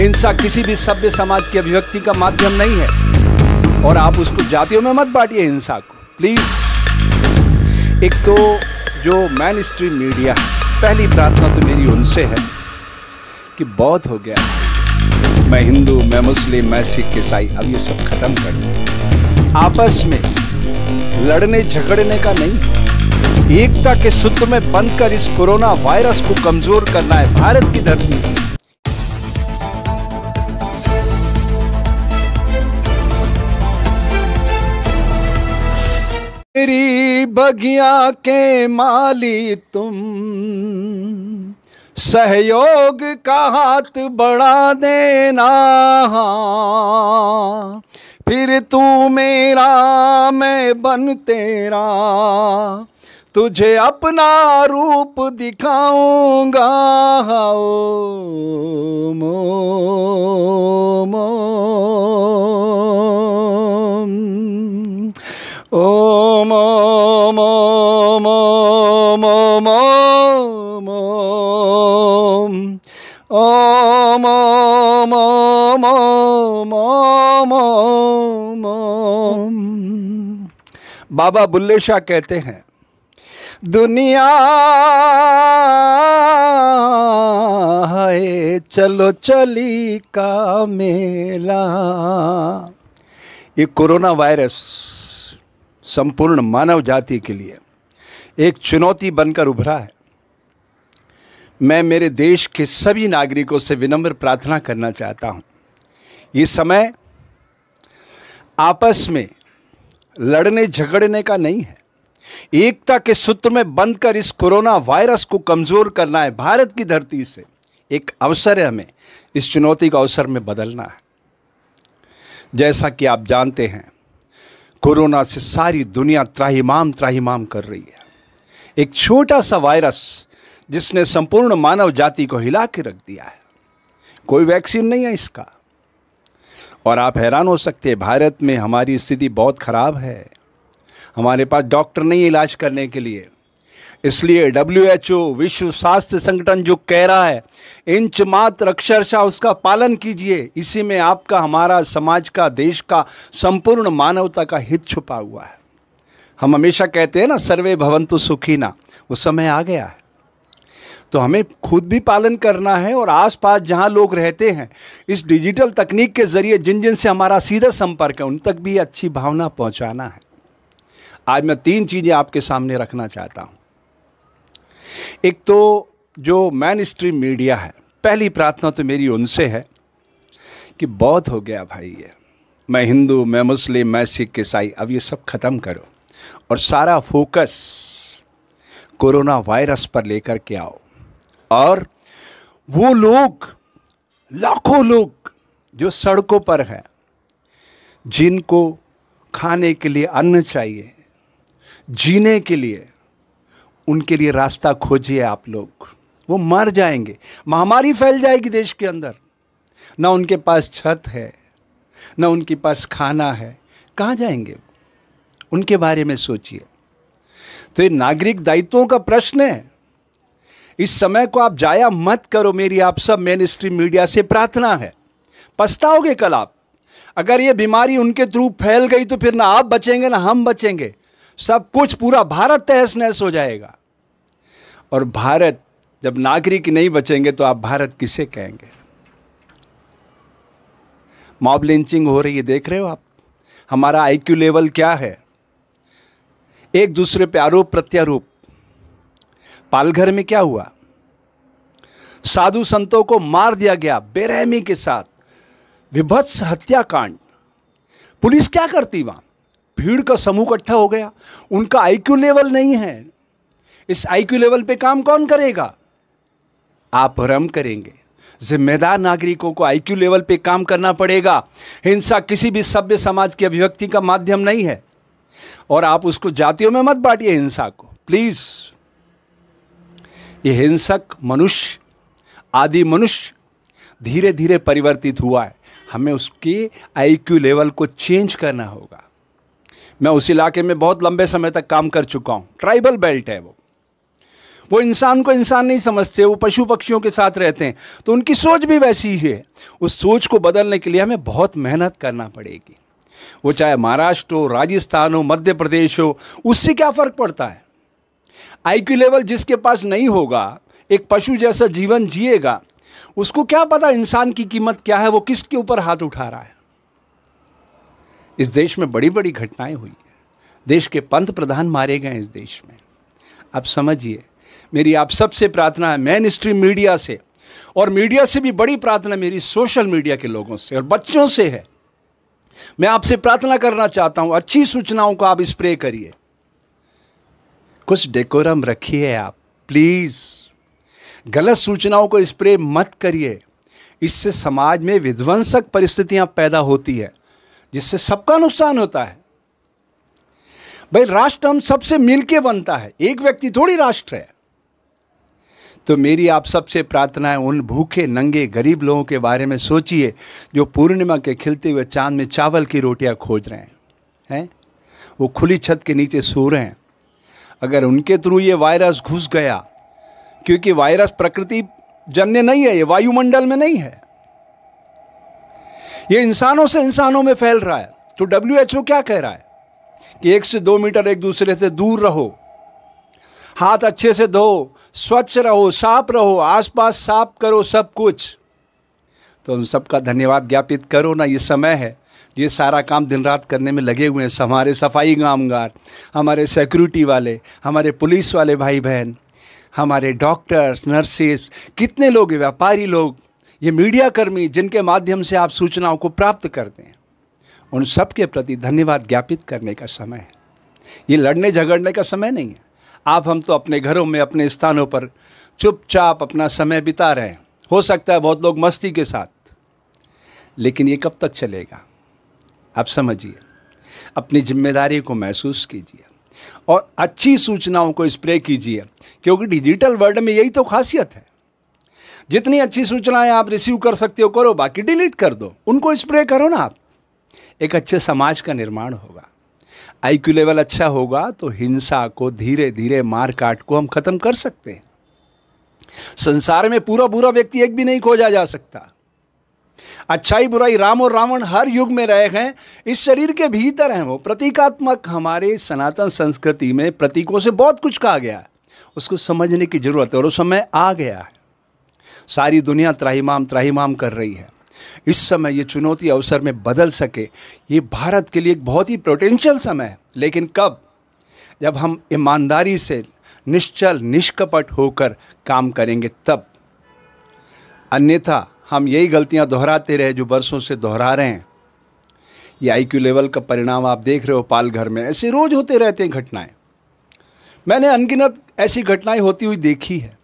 हिंसा किसी भी सभ्य समाज की अभिव्यक्ति का माध्यम नहीं है और आप उसको जातियों में मत बांटिए हिंसा को प्लीज। एक तो जो मेन स्ट्रीम मीडिया है, पहली प्रार्थना तो मेरी उनसे है कि बहुत हो गया, मैं हिंदू, मैं मुस्लिम, मैं सिख, ईसाई, अब ये सब खत्म करो। आपस में लड़ने झगड़ने का नहीं, एकता के सूत्र में बंधकर इस कोरोना वायरस को कमजोर करना है भारत की धरती से। मेरी बगिया के माली तुम, सहयोग का हाथ बढ़ा देना, फिर तू मेरा मैं बन तेरा, तुझे अपना रूप दिखाऊंगा। ओम ओम ओम ओम ओम ओम ओम ओम ओम ओम ओम। बाबा बुल्ले शाह कहते हैं, दुनिया है चलो चली का मेला। ये कोरोना वायरस संपूर्ण मानव जाति के लिए एक चुनौती बनकर उभरा है। मैं मेरे देश के सभी नागरिकों से विनम्र प्रार्थना करना चाहता हूं, ये समय आपस में लड़ने झगड़ने का नहीं है, एकता के सूत्र में बंधकर इस कोरोना वायरस को कमजोर करना है भारत की धरती से। एक अवसर है, हमें इस चुनौती को अवसर में बदलना है। जैसा कि आप जानते हैं, कोरोना से सारी दुनिया त्राहिमाम कर रही है। एक छोटा सा वायरस जिसने संपूर्ण मानव जाति को हिला के रख दिया है। कोई वैक्सीन नहीं है इसका। और आप हैरान हो सकते हैं, भारत में हमारी स्थिति बहुत खराब है। हमारे पास डॉक्टर नहीं इलाज करने के लिए, इसलिए WHO विश्व स्वास्थ्य संगठन जो कह रहा है, इंच मात्र अक्षरशः उसका पालन कीजिए। इसी में आपका, हमारा, समाज का, देश का, संपूर्ण मानवता का हित छुपा हुआ है। हम हमेशा कहते हैं ना, सर्वे भवन्तु सुखिना, वो समय आ गया है। तो हमें खुद भी पालन करना है और आसपास जहां लोग रहते हैं, इस डिजिटल तकनीक के जरिए जिन जिन से हमारा सीधा संपर्क है, उन तक भी अच्छी भावना पहुंचाना है। आज मैं 3 चीज़ें आपके सामने रखना चाहता हूं। एक तो जो मेन स्ट्रीम मीडिया है, पहली प्रार्थना तो मेरी उनसे है कि बहुत हो गया भाई, ये मैं हिंदू, मैं मुस्लिम, मैं सिख, ईसाई, अब ये सब खत्म करो और सारा फोकस कोरोना वायरस पर लेकर के आओ। और वो लोग, लाखों लोग जो सड़कों पर हैं, जिनको खाने के लिए अन्न चाहिए, जीने के लिए, उनके लिए रास्ता खोजिए आप लोग। वो मर जाएंगे, महामारी फैल जाएगी देश के अंदर। ना उनके पास छत है, ना उनके पास खाना है, कहाँ जाएंगे? उनके बारे में सोचिए। तो ये नागरिक दायित्वों का प्रश्न है। इस समय को आप जाया मत करो, मेरी आप सब मेन स्ट्रीम मीडिया से प्रार्थना है। पछताओगे कल आप। अगर ये बीमारी उनके थ्रू फैल गई तो फिर ना आप बचेंगे ना हम बचेंगे, सब कुछ, पूरा भारत तहस नहस हो जाएगा। और भारत, जब नागरिक नहीं बचेंगे तो आप भारत किसे कहेंगे? मॉब लिंचिंग हो रही है, देख रहे हो आप। हमारा IQ लेवल क्या है? एक दूसरे पे आरोप प्रत्यारोप। पालघर में क्या हुआ? साधु संतों को मार दिया गया बेरहमी के साथ, विभत्स हत्याकांड। पुलिस क्या करती वहां? भीड़ का समूह इकट्ठा हो गया, उनका IQ लेवल नहीं है। इस IQ लेवल पे काम कौन करेगा? आप और हम करेंगे। जिम्मेदार नागरिकों को IQ लेवल पे काम करना पड़ेगा। हिंसा किसी भी सभ्य समाज की अभिव्यक्ति का माध्यम नहीं है और आप उसको जातियों में मत बांटिए हिंसा को प्लीज। ये हिंसक मनुष्य, आदि मनुष्य धीरे धीरे परिवर्तित हुआ है। हमें उसके IQ लेवल को चेंज करना होगा। मैं उस इलाके में बहुत लंबे समय तक काम कर चुका हूँ। ट्राइबल बेल्ट है वो इंसान को इंसान नहीं समझते, वो पशु पक्षियों के साथ रहते हैं, तो उनकी सोच भी वैसी ही है। उस सोच को बदलने के लिए हमें बहुत मेहनत करना पड़ेगी। वो चाहे महाराष्ट्र हो, राजस्थान हो, मध्य प्रदेश हो, उससे क्या फ़र्क पड़ता है। आईक्यू लेवल जिसके पास नहीं होगा, एक पशु जैसा जीवन जिएगा, उसको क्या पता इंसान की कीमत क्या है, वो किसके ऊपर हाथ उठा रहा है। इस देश में बड़ी बड़ी घटनाएं हुई हैं। देश के पंत प्रधान मारे गए इस देश में। आप समझिए, मेरी आप सबसे प्रार्थना है, मेन स्ट्रीम मीडिया से, और मीडिया से भी बड़ी प्रार्थना मेरी सोशल मीडिया के लोगों से और बच्चों से है। मैं आपसे प्रार्थना करना चाहता हूं, अच्छी सूचनाओं को आप स्प्रे करिए, कुछ डेकोरम रखिए आप प्लीज। गलत सूचनाओं को स्प्रे मत करिए, इससे समाज में विध्वंसक परिस्थितियां पैदा होती है, जिससे सबका नुकसान होता है। भाई, राष्ट्र हम सबसे मिलके बनता है, एक व्यक्ति थोड़ी राष्ट्र है। तो मेरी आप सबसे प्रार्थना है, उन भूखे नंगे गरीब लोगों के बारे में सोचिए जो पूर्णिमा के खिलते हुए चांद में चावल की रोटियां खोज रहे हैं। वो खुली छत के नीचे सो रहे हैं। अगर उनके थ्रू ये वायरस घुस गया, क्योंकि वायरस प्रकृति जन्य नहीं है, ये वायुमंडल में नहीं है, ये इंसानों से इंसानों में फैल रहा है। तो WHO क्या कह रहा है कि 1 से 2 मीटर एक दूसरे से दूर रहो, हाथ अच्छे से धो, स्वच्छ रहो, साफ रहो, आसपास साफ करो सब कुछ। तो उन सबका धन्यवाद ज्ञापित करो ना। ये समय है, ये सारा काम दिन रात करने में लगे हुए हैं हमारे सफाई कामगार, हमारे सिक्योरिटी वाले, हमारे पुलिस वाले भाई बहन, हमारे डॉक्टर्स, नर्सेस, कितने लोग, व्यापारी लोग, ये मीडिया कर्मी जिनके माध्यम से आप सूचनाओं को प्राप्त करते हैं, उन सब के प्रति धन्यवाद ज्ञापित करने का समय है। ये लड़ने झगड़ने का समय नहीं है। आप हम तो अपने घरों में, अपने स्थानों पर चुपचाप अपना समय बिता रहे हैं। हो सकता है बहुत लोग मस्ती के साथ, लेकिन ये कब तक चलेगा। आप समझिए, अपनी जिम्मेदारी को महसूस कीजिए और अच्छी सूचनाओं को स्प्रे कीजिए, क्योंकि डिजिटल वर्ल्ड में यही तो खासियत है। जितनी अच्छी सूचनाएं आप रिसीव कर सकते हो करो, बाकी डिलीट कर दो, उनको स्प्रे करो ना आप। एक अच्छे समाज का निर्माण होगा। आईक्यू लेवल अच्छा होगा तो हिंसा को, धीरे धीरे मार काट को हम खत्म कर सकते हैं। संसार में पूरा बुरा व्यक्ति एक भी नहीं खोजा जा सकता। अच्छाई बुराई, राम और रावण हर युग में रहे हैं, इस शरीर के भीतर हैं वो प्रतीकात्मक। हमारे सनातन संस्कृति में प्रतीकों से बहुत कुछ कहा गया है, उसको समझने की जरूरत है और वो समय आ गया है। सारी दुनिया त्राहिमाम त्राहिमाम कर रही है। इस समय ये चुनौती अवसर में बदल सके, ये भारत के लिए एक बहुत ही पोटेंशियल समय है। लेकिन कब? जब हम ईमानदारी से, निश्चल निष्कपट होकर काम करेंगे तब। अन्यथा हम यही गलतियां दोहराते रहे जो बरसों से दोहरा रहे हैं। ये आईक्यू लेवल का परिणाम आप देख रहे हो पालघर में, ऐसे रोज होते रहते हैं घटनाएं। मैंने अनगिनत ऐसी घटनाएं होती हुई देखी है।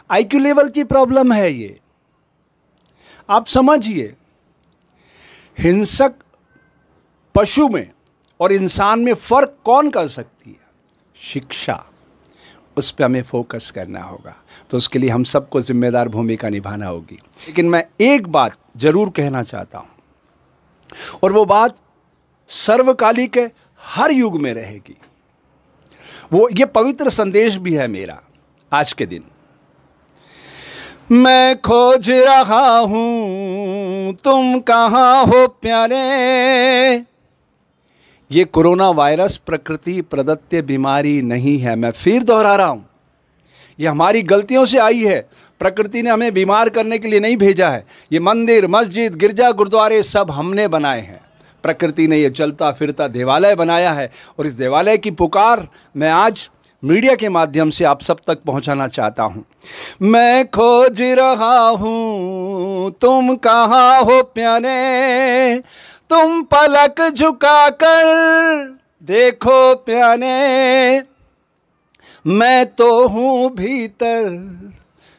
आईक्यू लेवल की प्रॉब्लम है ये, आप समझिए। हिंसक पशु में और इंसान में फर्क कौन कर सकती है? शिक्षा, उस पर हमें फोकस करना होगा। तो उसके लिए हम सबको जिम्मेदार भूमिका निभाना होगी। लेकिन मैं एक बात जरूर कहना चाहता हूं, और वो बात सर्वकालिक है, हर युग में रहेगी। वो ये पवित्र संदेश भी है मेरा आज के दिन। मैं खोज रहा हूं तुम कहां हो प्यारे। ये कोरोना वायरस प्रकृति प्रदत्त बीमारी नहीं है। मैं फिर दोहरा रहा हूं, ये हमारी गलतियों से आई है। प्रकृति ने हमें बीमार करने के लिए नहीं भेजा है। ये मंदिर, मस्जिद, गिरजा, गुरुद्वारे सब हमने बनाए हैं। प्रकृति ने ये चलता फिरता देवालय बनाया है, और इस देवालय की पुकार मैं आज मीडिया के माध्यम से आप सब तक पहुंचाना चाहता हूं। मैं खोज रहा हूं तुम कहां हो प्यारे, तुम पलक झुकाकर देखो प्यारे, मैं तो हूं भीतर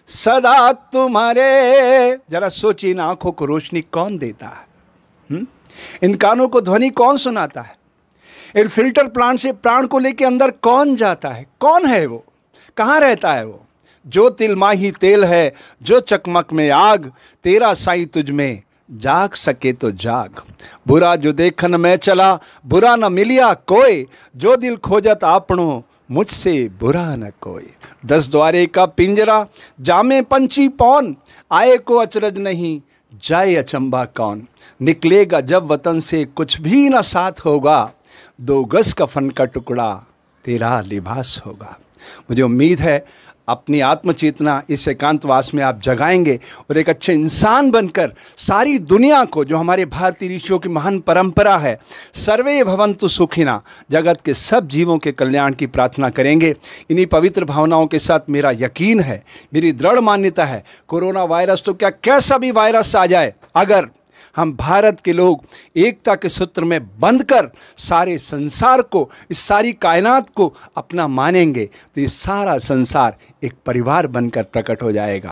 सदा तुम्हारे। जरा सोचिए, इन आंखों को रोशनी कौन देता है? इन कानों को ध्वनि कौन सुनाता है? इन फिल्टर प्लांट से प्राण को लेके अंदर कौन जाता है? कौन है वो? कहाँ रहता है वो? जो तिलमाही तेल है, जो चकमक में आग, तेरा साईं तुझ में जाग सके तो जाग। बुरा जो देखन में चला, बुरा न मिलिया कोई, जो दिल खोजत आपनो मुझसे बुरा न कोई। 10 द्वारे का पिंजरा, जामे पंछी पौन, आए को अचरज नहीं, जाए अचंबा कौन, निकलेगा जब वतन से कुछ भी ना साथ होगा, 2 गज कफन का टुकड़ा तेरा लिबास होगा। मुझे उम्मीद है अपनी आत्मचेतना इस एकांतवास में आप जगाएंगे और एक अच्छे इंसान बनकर सारी दुनिया को, जो हमारे भारतीय ऋषियों की महान परंपरा है, सर्वे भवन्तु सुखिना, जगत के सब जीवों के कल्याण की प्रार्थना करेंगे। इन्हीं पवित्र भावनाओं के साथ मेरा यकीन है, मेरी दृढ़ मान्यता है, कोरोना वायरस तो क्या कैसा भी वायरस आ जाए, अगर हम भारत के लोग एकता के सूत्र में बंधकर सारे संसार को, इस सारी कायनात को अपना मानेंगे, तो ये सारा संसार एक परिवार बनकर प्रकट हो जाएगा।